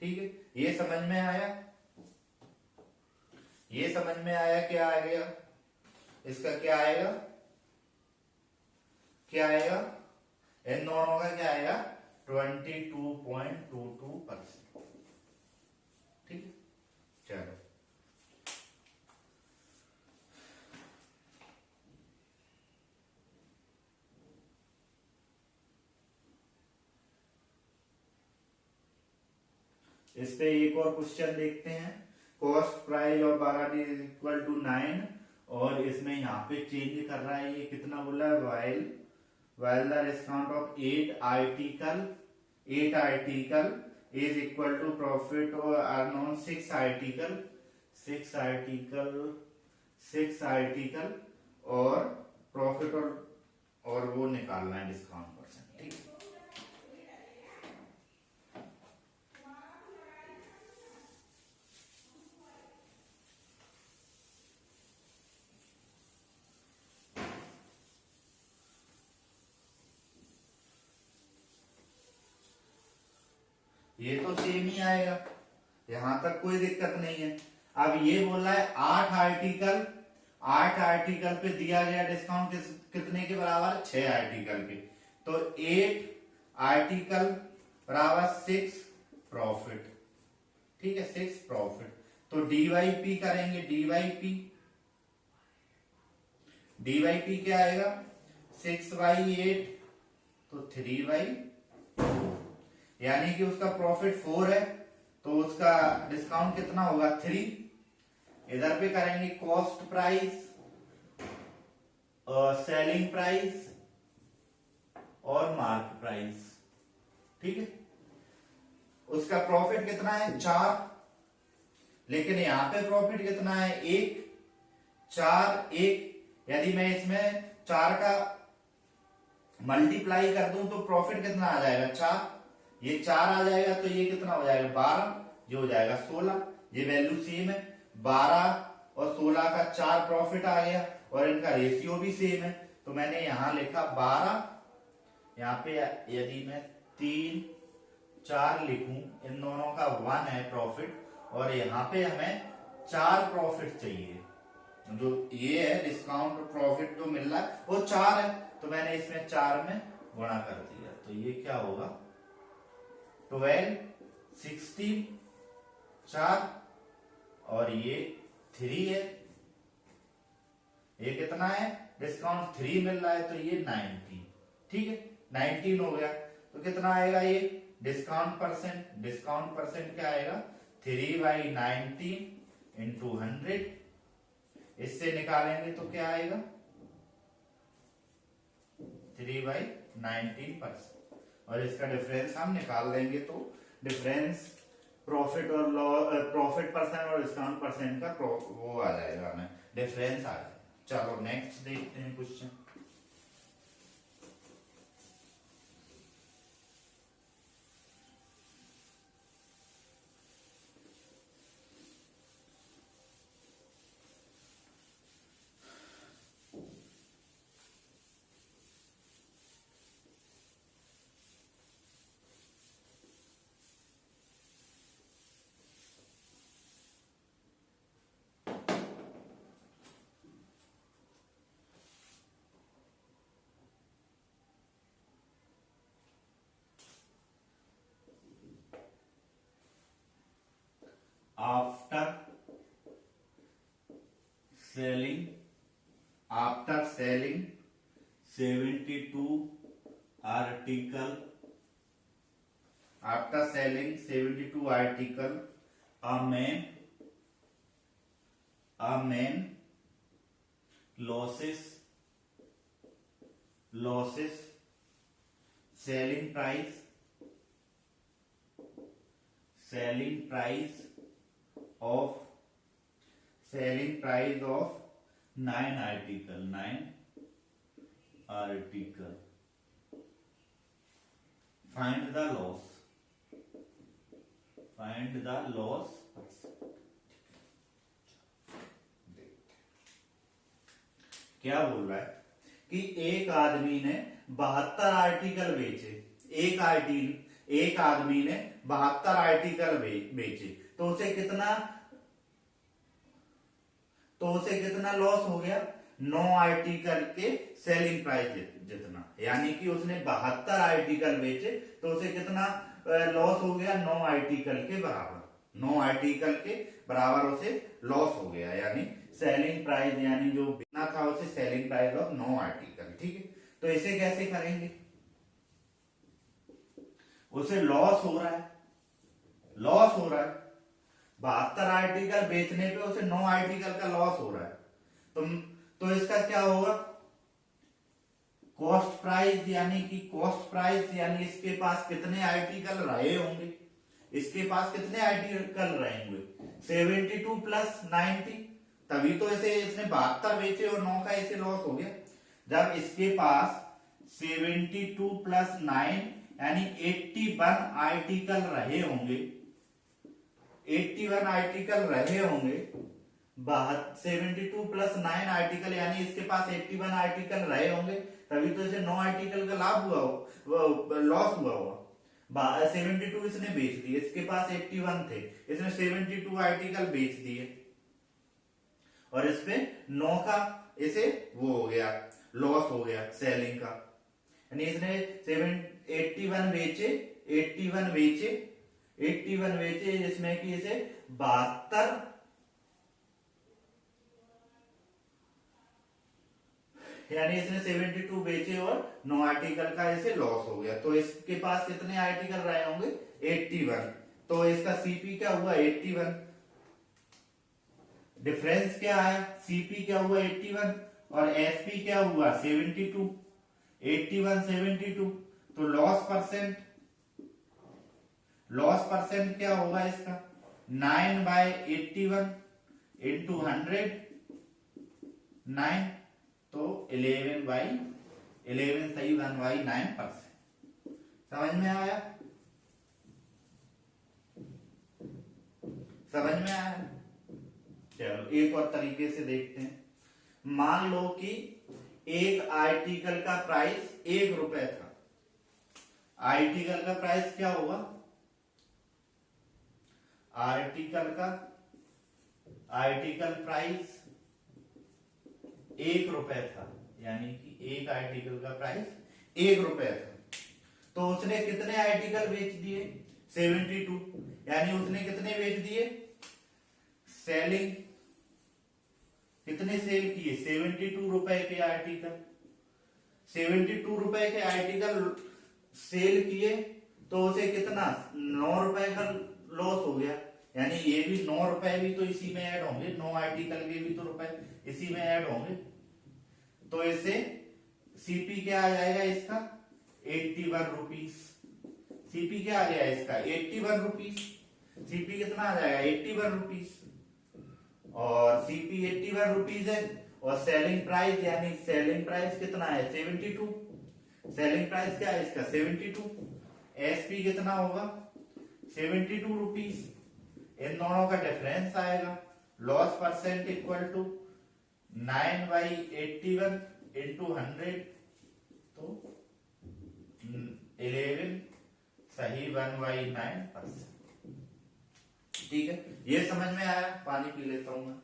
ठीक है, ये समझ में आया? क्या आ गया? इसका क्या आएगा? इन दोनों का क्या आएगा? 22.22%। ठीक है, चलो इस पे एक और क्वेश्चन देखते हैं। कॉस्ट प्राइस और 12 इज इक्वल टू 9 और इसमें यहाँ पे चेंज कर रहा है। ये कितना बोला है? While the discount of 8 article is equal to profit और अर्न ऑन 6 आर्टिकल और प्रॉफिट और वो निकालना है डिस्काउंट परसेंट। ठीक है, ये तो सेम ही आएगा। यहां तक कोई दिक्कत नहीं है। अब ये बोल रहा है 8 आर्टिकल, 8 आर्टिकल पे दिया गया डिस्काउंट कितने के बराबर, 6 आर्टिकल के। तो 8 आर्टिकल बराबर 6 प्रॉफिट, ठीक है, 6 प्रॉफिट। तो DYP करेंगे, DYP, DYP क्या आएगा, 6/8 तो 3/4, यानी कि उसका प्रॉफिट 4 है तो उसका डिस्काउंट कितना होगा, 3। इधर पे करेंगे कॉस्ट प्राइस, सेलिंग प्राइस और मार्क प्राइस, ठीक है। उसका प्रॉफिट कितना है, 4, लेकिन यहां पे प्रॉफिट कितना है, 1, 4, 1। यदि मैं इसमें 4 का मल्टीप्लाई कर दूं तो प्रॉफिट कितना आ जाएगा, 4। ये 4 आ जाएगा तो ये कितना हो जाएगा, 12, जो हो जाएगा 16। ये वैल्यू सेम है, 12 और 16 का 4 प्रॉफिट आ गया और इनका रेशियो भी सेम है। तो मैंने यहां लिखा 12, यहाँ पे यदि मैं 3, 4 लिखूं, इन दोनों का 1 है प्रॉफिट और यहाँ पे हमें 4 प्रॉफिट चाहिए। जो ये है डिस्काउंट प्रॉफिट जो मिल रहा है वो 4 है, तो मैंने इसमें 4 में गुणा कर दिया। तो ये क्या होगा, 12, 16, 4 और ये 3 है। ये कितना है, डिस्काउंट 3 मिल रहा है तो ये 19, ठीक है, 19 हो गया। तो कितना आएगा ये डिस्काउंट परसेंट, डिस्काउंट परसेंट क्या आएगा, 3/19 इंटू 100। इससे निकालेंगे तो क्या आएगा, 3/19%। और इसका डिफरेंस हम निकाल लेंगे तो डिफरेंस प्रॉफिट और प्रॉफिट परसेंट और डिस्काउंट परसेंट का वो आ जाएगा, हमें डिफरेंस आ जाएगा। चलो नेक्स्ट देखते हैं question. After selling 72 article, a man losses selling price of 9 article. Find the loss. क्या बोल रहा है कि एक आदमी ने 72 आर्टिकल बेचे, एक आदमी ने 72 आर्टिकल बेचे, तो उसे कितना लॉस हो गया, 9 आर्टिकल के सेलिंग प्राइस जितना। यानी कि उसने 72 आर्टिकल बेचे तो उसे कितना लॉस हो गया, 9 आर्टिकल के बराबर, 9 आर्टिकल के बराबर उसे लॉस हो गया। यानी सेलिंग प्राइस, यानी जो बिकना था उसे सेलिंग प्राइस ऑफ 9 आर्टिकल, ठीक है। तो इसे कैसे करेंगे, उसे लॉस हो रहा है, 72 आर्टिकल बेचने पे उसे 9 आर्टिकल का लॉस हो रहा है। तो इसका क्या होगा, कॉस्ट प्राइस, यानी इसके पास कितने आर्टिकल रहे होंगे, 72 प्लस 90, तभी तो इसने 72 बेचे और 9 का इसे लॉस हो गया। जब इसके पास 72 प्लस 9 यानी 81 आर्टिकल रहे होंगे, 72 प्लस 9 आर्टिकल, यानी इसके पास 81 आर्टिकल रहे होंगे, तभी तो इसे 9 आर्टिकल का लॉस हुआ होगा। 72 इसने बेच दिए, इसके पास 81 थे, इसने 72 आर्टिकल बेच दिए और इस पे 9 का इसे वो हो गया, लॉस हो गया सेलिंग का। यानी इसने 81 बेचे, 81 बेचे जिसमें कि इसे 72, यानी इसने 72 बेचे और 9 आर्टिकल का इसे लॉस हो गया। तो इसके पास कितने आर्टिकल रहे होंगे? 81। तो इसका सीपी क्या हुआ? 81। डिफरेंस क्या है? सीपी क्या हुआ? 81 और एसपी क्या हुआ? 72। 81 72, तो लॉस परसेंट क्या होगा इसका? 9/81 इंटू 100, 9, तो 11/11 सही 1/9%। समझ में आया? समझ में आया? चलो एक और तरीके से देखते हैं। मान लो कि एक आर्टिकल का प्राइस 1 रुपए था। आर्टिकल का प्राइस क्या होगा? आर्टिकल प्राइस 1 रुपए था, यानी कि एक आर्टिकल का प्राइस 1 रुपए था। तो उसने कितने आर्टिकल बेच दिए? 72। यानी उसने कितने बेच दिए? सेलिंग कितने सेल किए? 72 रुपए के आर्टिकल। 72 रुपए के आर्टिकल सेल किए तो उसे कितना? 9 रुपए का लॉस हो गया। यानी ये भी 9 रुपए भी तो इसी में ऐड होंगे, 9 आर्टिकल के भी तो रुपए इसी में ऐड होंगे। तो इसे सीपी क्या आ जाएगा इसका? 81 रुपीज। सीपी क्या आ गया इसका? 81 रुपीज। सीपी कितना आ जाएगा? 81 रुपीज। और सीपी 81 रुपीज है और सेलिंग प्राइस, यानी सेलिंग प्राइस कितना है? 72। सेलिंग प्राइस क्या है इसका? 72। एसपी कितना होगा? 72 रुपीज। इन दोनों का डिफरेंस आएगा। Loss percent equal to 9/81 into 100, तो 11 सही 1/9%। ठीक है, ये समझ में आया? पानी पी लेता हूं मैं।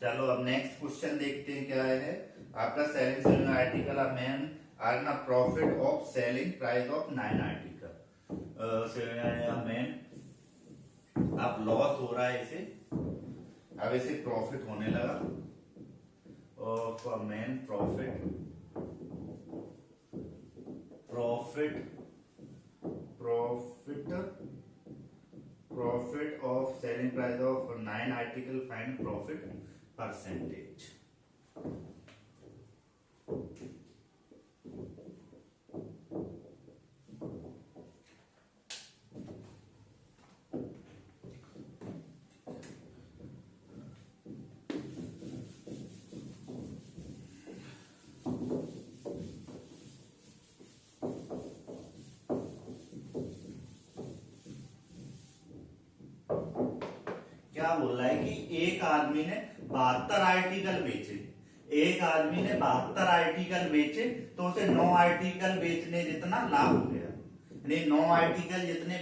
चलो अब नेक्स्ट क्वेश्चन देखते हैं क्या है। आपका selling article of man earn a profit of selling price of 9 article. Man अब लॉस हो रहा है इसे, अब इसे प्रॉफिट होने लगा। Of man profit of selling price of 9 article, find profit percentage. क्या बोल रहा है कि एक आदमी ने 72 आर्टिकल बेचे। एक आदमी ने 72 आर्टिकल बेचे तो उसे 9 आर्टिकल बेचने जितना लाभ हो गया, यानी 9 आर्टिकल जितने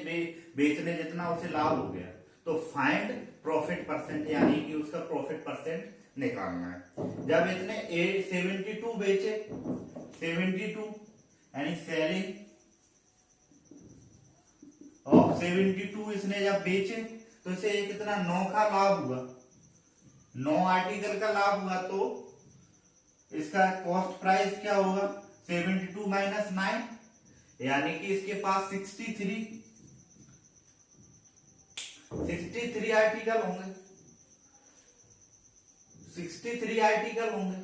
बेचने जितना उसे लाभ हो गया। तो फाइंड प्रॉफिट परसेंट, यानी कि उसका प्रॉफिट परसेंट निकालना है। जब इसने 72 बेचे, 72 यानी सेलिंग ऑफ 72 इसने जब बेचे तो इसे कितना? 9 का लाभ हुआ, 9 आर्टिकल का लाभ हुआ। तो इसका कॉस्ट प्राइस क्या होगा? 72 माइनस 9, यानी कि इसके पास 63 आर्टिकल होंगे। 63 आर्टिकल होंगे।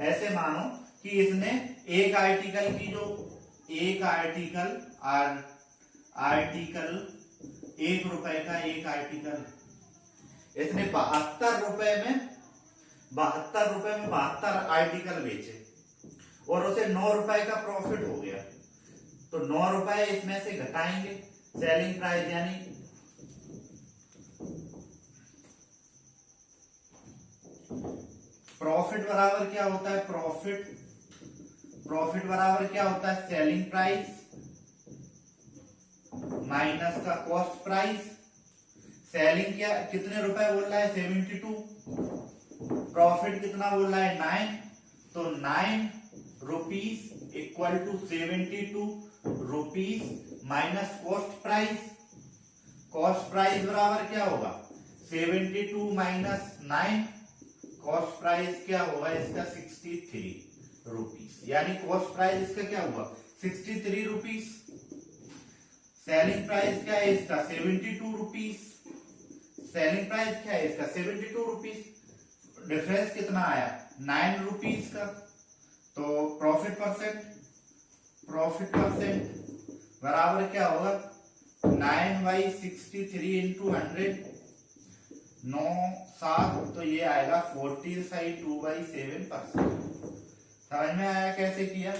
ऐसे मानो कि इसने एक आर्टिकल की जो एक आर्टिकल 1 रुपए का एक आर्टिकल, इसने 72 रुपए में 72 आर्टिकल बेचे और उसे 9 रुपए का प्रॉफिट हो गया। तो 9 रुपए इसमें से घटाएंगे सेलिंग प्राइस, यानी प्रॉफिट बराबर क्या होता है, प्रॉफिट बराबर क्या होता है, सेलिंग प्राइस माइनस का कॉस्ट प्राइस। सेलिंग क्या कितने रुपए बोल रहा है, 72, प्रॉफिट कितना बोल रहा है, 9, तो 9 rupees equal to 72 rupees minus cost price. Cost price बराबर क्या होगा, 72 माइनस 9, कॉस्ट प्राइस क्या होगा इसका, 63 रुपीज, यानी कॉस्ट प्राइस इसका क्या हुआ, 63 रुपीज। सेलिंग प्राइस क्या है इसका, 72 रुपीज। सेलिंग प्राइस क्या है इसका, 72 रुपीज। डिफरेंस कितना आया, 9 रुपीज का। तो प्रॉफिट परसेंट बराबर क्या होगा, 9/63 इंटू 100, 9 7, तो ये आएगा 14/2/7%। समझ में आया कैसे किया।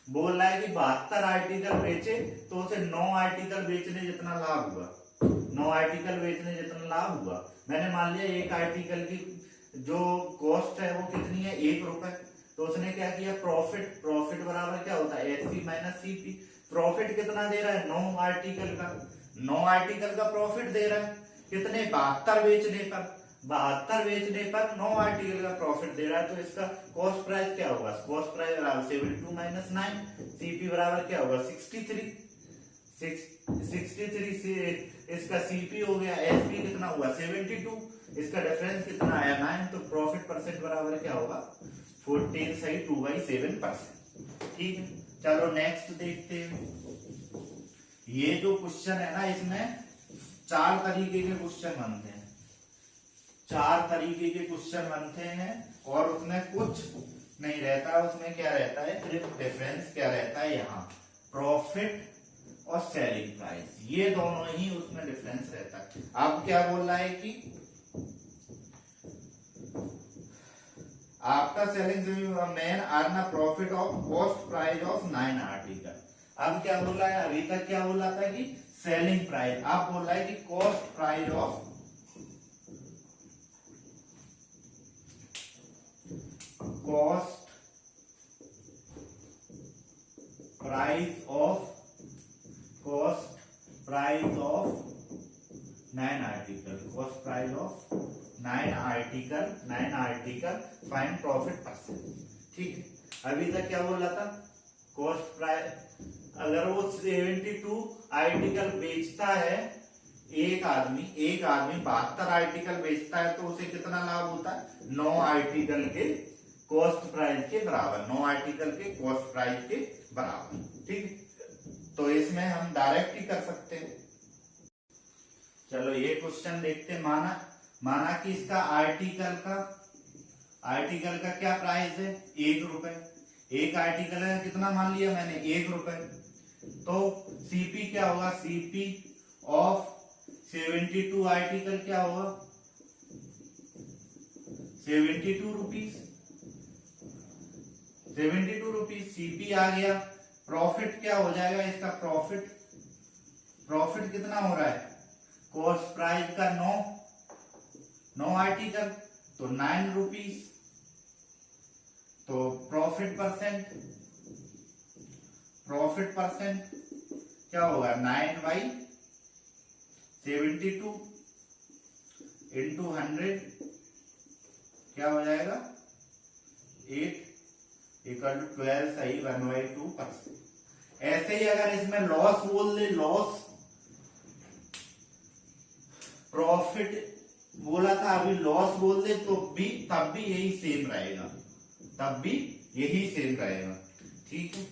बोल रहा है कि 72 आर्टिकल बेचे तो उसे 9 आर्टिकल बेचने जितना लाभ हुआ, 9 आर्टिकल बेचने जितना लाभ हुआ। मैंने मान लिया एक आर्टिकल की जो कॉस्ट है वो कितनी है, 1 रुपए, तो उसने क्या किया, प्रॉफिट बराबर क्या होता है, एसपी माइनस सीपी। प्रॉफिट कितना दे रहा है, 9 आर्टिकल का, 9 आर्टिकल का प्रॉफिट दे रहा है, कितने, 72 बेचने पर, 72 बेचने पर 9 आर्टिकल का प्रॉफिट दे रहा है। तो इसका कॉस्ट प्राइस क्या होगा, कॉस्ट प्राइस बराबर 72 माइनस 9, सीपी बराबर क्या होगा, 63 से इसका सीपी हो गया, एसपी कितना हुआ, 72, इसका डिफरेंस कितना आया, 9, तो प्रॉफिट परसेंट बराबर क्या होगा, 14/2/7%। ठीक है, चलो नेक्स्ट देखते हैं। ये जो क्वेश्चन है ना, इसमें 4 तरीके के क्वेश्चन बनते हैं, 4 तरीके के क्वेश्चन बनते हैं, और उसमें कुछ नहीं रहता, उसमें क्या रहता है, डिफरेंस क्या रहता है, यहाँ प्रॉफिट और सेलिंग प्राइस, ये दोनों ही उसमें डिफरेंस रहता है। अब क्या बोल रहा है कि after selling man earn a profit of cost price of 9 article. अब क्या बोल रहा है, अभी तक क्या बोल रहा था कि सेलिंग प्राइस, अब बोल रहा है कि cost price of nine article find profit percent. ठीक है, अभी तक क्या बोल रहा था, कॉस्ट प्राइस, अगर वो 72 आर्टिकल बेचता है, एक आदमी 72 आर्टिकल बेचता है, तो उसे कितना लाभ होता है, 9 आर्टिकल के कॉस्ट प्राइस के बराबर, 9 आर्टिकल के कॉस्ट प्राइस के बराबर। ठीक है, तो इसमें हम डायरेक्ट ही कर सकते हैं। चलो ये क्वेश्चन देखते हैं। माना कि इसका आर्टिकल का क्या प्राइस है, 1 रुपए, एक आर्टिकल है, कितना मान लिया मैंने, 1 रुपए, तो सीपी क्या होगा, सीपी ऑफ 72 आर्टिकल क्या होगा, 72 रुपीज, 72 रुपीज सीपी आ गया। प्रॉफिट क्या हो जाएगा इसका, प्रॉफिट कितना हो रहा है, कॉस्ट प्राइस का 9 आर्टिकल, तो 9 रुपीज, तो प्रॉफिट परसेंट क्या होगा, 9/72 इंटू 100 क्या हो जाएगा, 8 इक्वल टू 12, सही, 1/2%। ऐसे ही अगर इसमें लॉस बोल दे, लॉस, प्रॉफिट बोला था, अभी लॉस बोल दे, तो तब भी यही सेम रहेगा, ठीक है,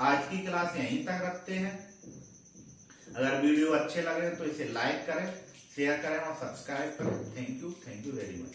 आज की क्लास यहीं तक रखते हैं। अगर वीडियो अच्छे लगे तो इसे लाइक करें, शेयर करें और सब्सक्राइब करें। Thank you very much.